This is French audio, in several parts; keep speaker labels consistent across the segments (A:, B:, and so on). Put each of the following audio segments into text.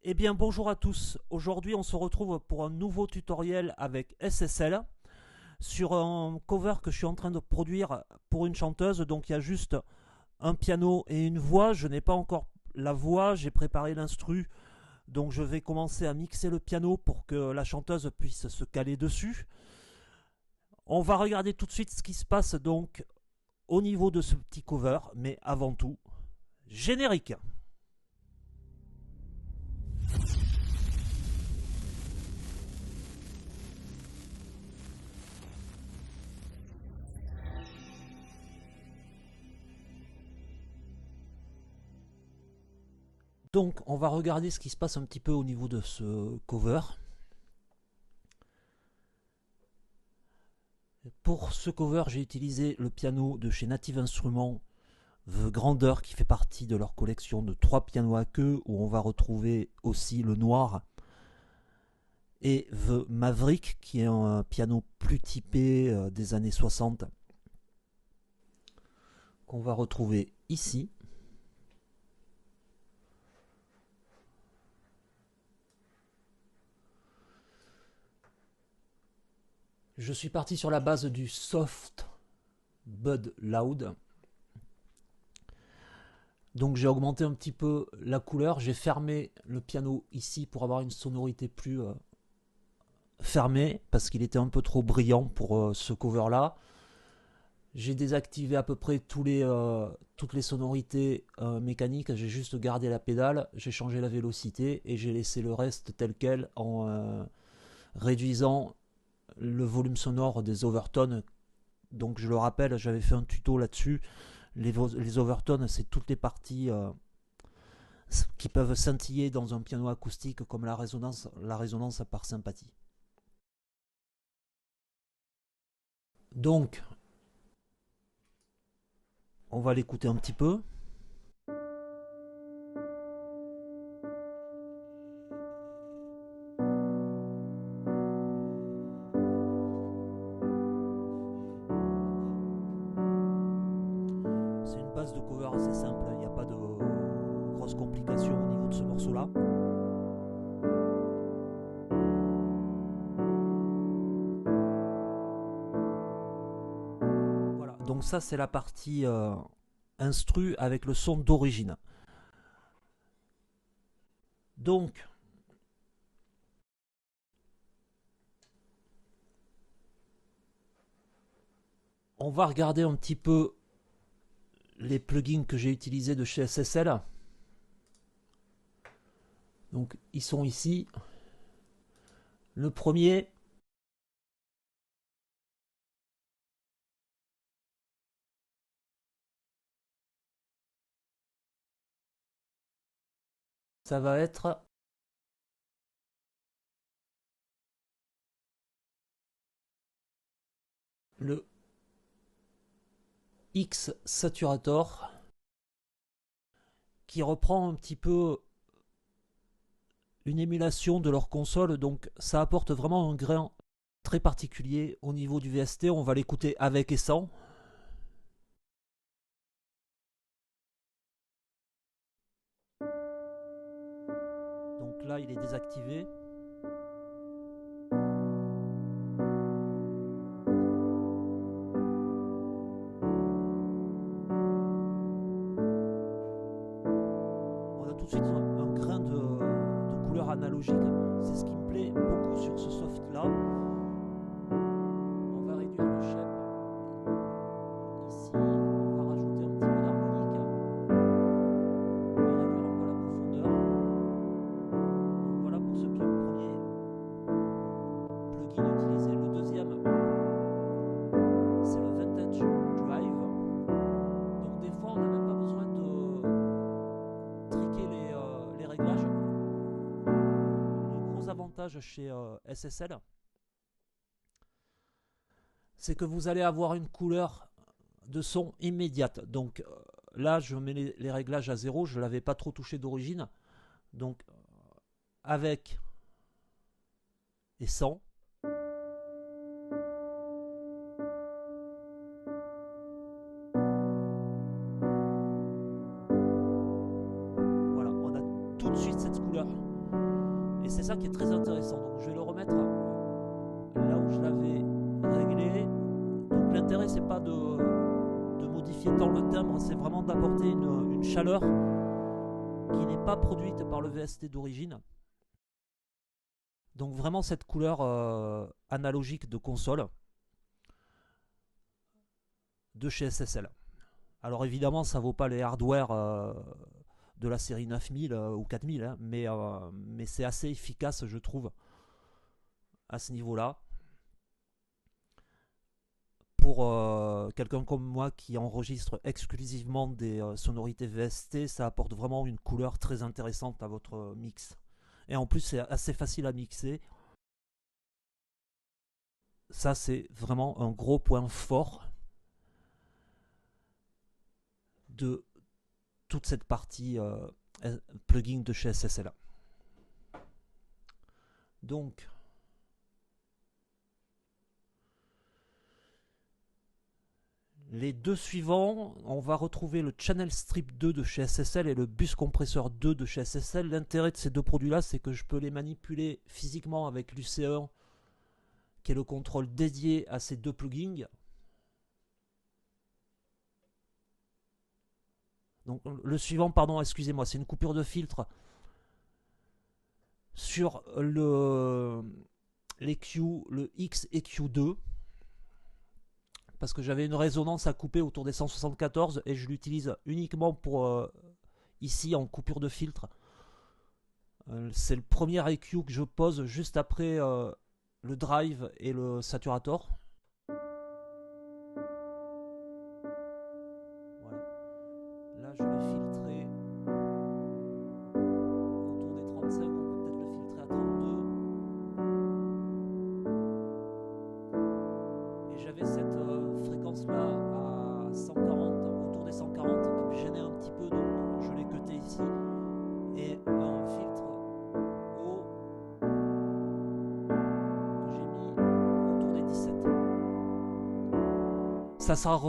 A: Eh bien bonjour à tous, aujourd'hui on se retrouve pour un nouveau tutoriel avec SSL sur un cover que je suis en train de produire pour une chanteuse. Donc il y a juste un piano et une voix, je n'ai pas encore la voix, j'ai préparé l'instru, donc je vais commencer à mixer le piano pour que la chanteuse puisse se caler dessus. On va regarder tout de suite ce qui se passe donc au niveau de ce petit cover, mais avant tout, générique. Donc on va regarder ce qui se passe un petit peu au niveau de ce cover. Pour ce cover, j'ai utilisé le piano de chez Native Instruments, The Grandeur, qui fait partie de leur collection de 3 pianos à queue, où on va retrouver aussi le noir, et The Maverick, qui est un piano plus typé des années 60, qu'on va retrouver ici. Je suis parti sur la base du Soft Bud Loud. Donc j'ai augmenté un petit peu la couleur, j'ai fermé le piano ici pour avoir une sonorité plus fermée, parce qu'il était un peu trop brillant pour ce cover là. J'ai désactivé à peu près toutes les sonorités mécaniques, j'ai juste gardé la pédale, j'ai changé la vélocité et j'ai laissé le reste tel quel en réduisant le volume sonore des overtones. Donc je le rappelle, j'avais fait un tuto là-dessus. Les overtones, c'est toutes les parties qui peuvent scintiller dans un piano acoustique, comme la résonance par sympathie. Donc, on va l'écouter un petit peu. C'est une base de cover assez simple, il n'y a pas de grosses complications au niveau de ce morceau-là. Voilà, donc ça c'est la partie instru avec le son d'origine. Donc, on va regarder un petit peu les plugins que j'ai utilisés de chez SSL. Donc, ils sont ici. Le premier, ça va être le X Saturator, qui reprend un petit peu une émulation de leur console, donc ça apporte vraiment un grain très particulier au niveau du VST. On va l'écouter avec et sans. Donc là, il est désactivé. On a tout de suite un grain de couleur analogique. C'est ce qui me plaît beaucoup sur ce soft là. On va réduire le shape ici. On va rajouter un petit peu d'harmonique. On va réduire un peu la profondeur. Donc voilà pour ce premier plugin utilisé. Le deuxième, c'est le Vintage Drive. Donc des fois, on n'a même pas besoin de triquer les réglages. Le gros avantage chez SSL, c'est que vous allez avoir une couleur de son immédiate. Donc là, je mets les réglages à 0, je ne l'avais pas trop touché d'origine. Donc avec et sans. Voilà, on a tout de suite cette couleur. Et c'est ça qui est très intéressant. Donc je vais le remettre là où je l'avais réglé. Donc l'intérêt c'est pas de modifier tant le timbre, c'est vraiment d'apporter une chaleur qui n'est pas produite par le VST d'origine. Donc vraiment cette couleur analogique de console de chez SSL. Alors évidemment ça vaut pas les hardware de la série 9000 ou 4000, hein, mais c'est assez efficace je trouve à ce niveau-là. Pour quelqu'un comme moi qui enregistre exclusivement des sonorités VST, ça apporte vraiment une couleur très intéressante à votre mix. Et en plus, c'est assez facile à mixer. Ça, c'est vraiment un gros point fort de toute cette partie plugin de chez SSL. Donc, les deux suivants, on va retrouver le Channel Strip 2 de chez SSL et le Bus Compressor 2 de chez SSL. L'intérêt de ces deux produits-là, c'est que je peux les manipuler physiquement avec l'UC1, qui est le contrôle dédié à ces deux plugins. Donc le suivant, pardon, excusez-moi, c'est une coupure de filtre sur l'EQ, le X EQ2, parce que j'avais une résonance à couper autour des 174 et je l'utilise uniquement pour ici en coupure de filtre. C'est le premier EQ que je pose juste après le drive et le saturator. Voilà. Là, je l'ai filtré autour des 35, on peut peut-être le filtrer à 32. Et j'avais cette fréquence-là à 140, autour des 140, qui me gênait un petit peu, donc je l'ai cuté ici. Et un filtre haut que j'ai mis autour des 17. Ça sera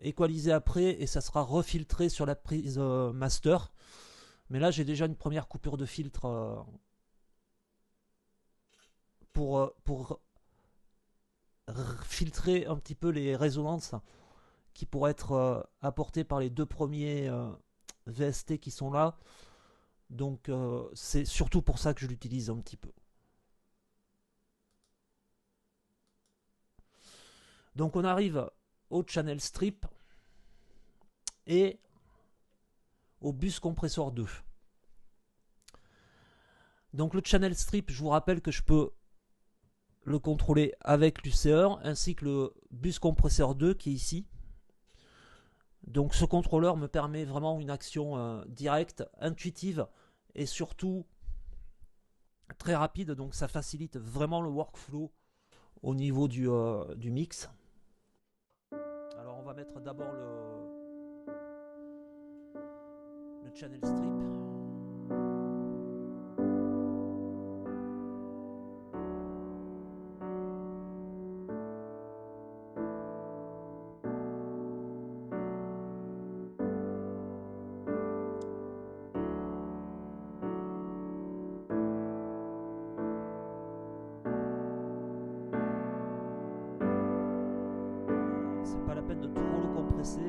A: équalisé après et ça sera refiltré sur la prise master. Mais là, j'ai déjà une première coupure de filtre pour filtrer un petit peu les résonances qui pourraient être apportées par les deux premiers VST qui sont là. Donc c'est surtout pour ça que je l'utilise un petit peu. Donc on arrive au channel strip et au bus compressor 2. Donc le channel strip, je vous rappelle que je peux le contrôler avec l'UC1 ainsi que le bus compressor 2 qui est ici. Donc ce contrôleur me permet vraiment une action directe, intuitive et surtout très rapide. Donc ça facilite vraiment le workflow au niveau du mix. Alors on va mettre d'abord le channel strip. C'est pas la peine de trop le compresser.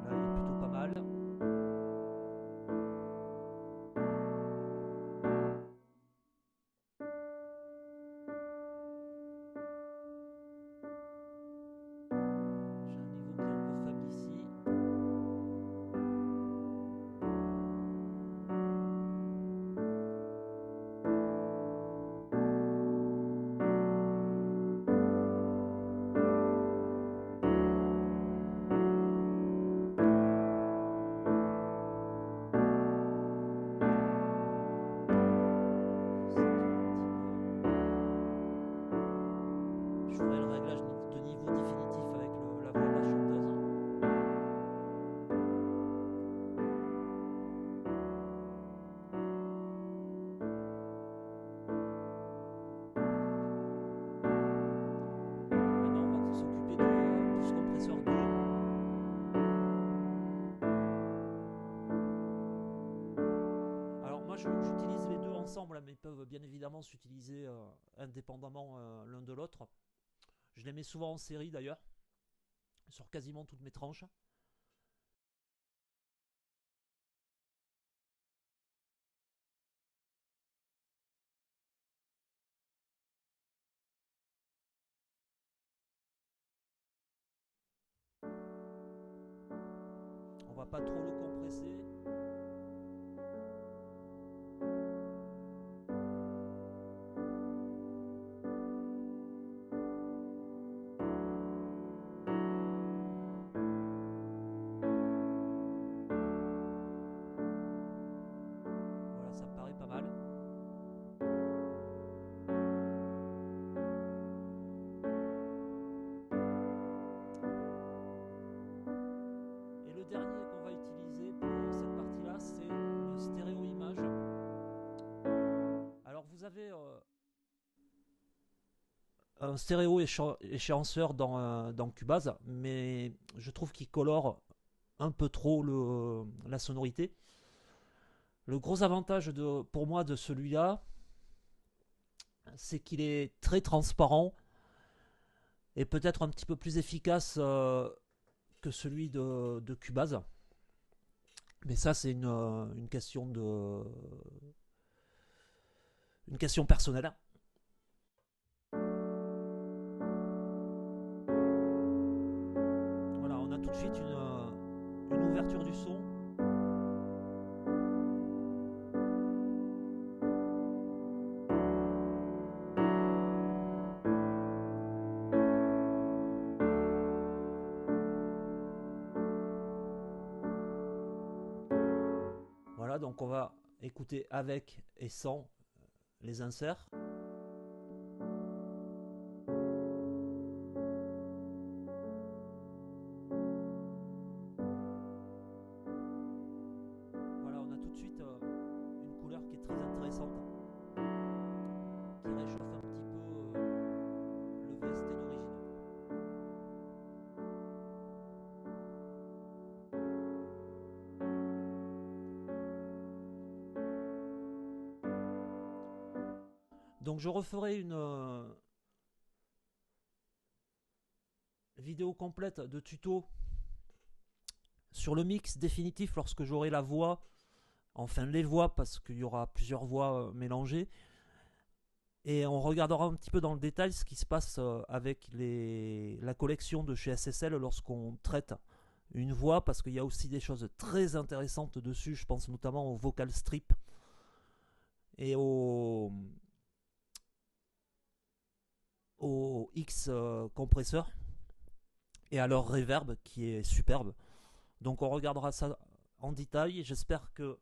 A: Là, il est plutôt pas mal. J'ai un niveau qui est un peu faible ici. j'utilise les deux ensemble, mais ils peuvent bien évidemment s'utiliser indépendamment l'un de l'autre. Je les mets souvent en série d'ailleurs, sur quasiment toutes mes tranches. On va pas trop le compresser. Voilà, ça me paraît pas mal. Et le dernier qu'on va utiliser pour cette partie-là, c'est le stéréo image. Alors vous avez un stéréo échéanceur dans Cubase, mais je trouve qu'il colore un peu trop la sonorité. Le gros avantage pour moi de celui-là, c'est qu'il est très transparent et peut-être un petit peu plus efficace que celui de Cubase. Mais ça, c'est une question une question personnelle. Voilà, on a tout de suite une ouverture du son. Voilà, donc on va écouter avec et sans les inserts. Voilà, on a tout de suite une couleur qui est très intéressante, qui réchauffe un petit peu le VST d'origine. Donc je referai une vidéo complète de tuto sur le mix définitif lorsque j'aurai la voix, enfin les voix parce qu'il y aura plusieurs voix mélangées. Et on regardera un petit peu dans le détail ce qui se passe avec la collection de chez SSL lorsqu'on traite une voix, parce qu'il y a aussi des choses très intéressantes dessus. Je pense notamment au vocal strip et au X compresseur et à leur reverb qui est superbe. Donc on regardera ça en détail. J'espère que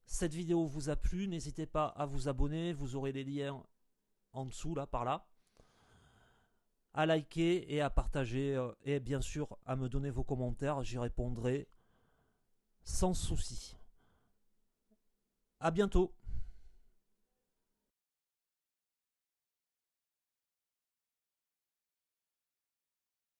A: cette vidéo vous a plu. N'hésitez pas à vous abonner. Vous aurez les liens en dessous, là, par là. À liker et à partager. Et bien sûr, à me donner vos commentaires. J'y répondrai sans souci. À bientôt.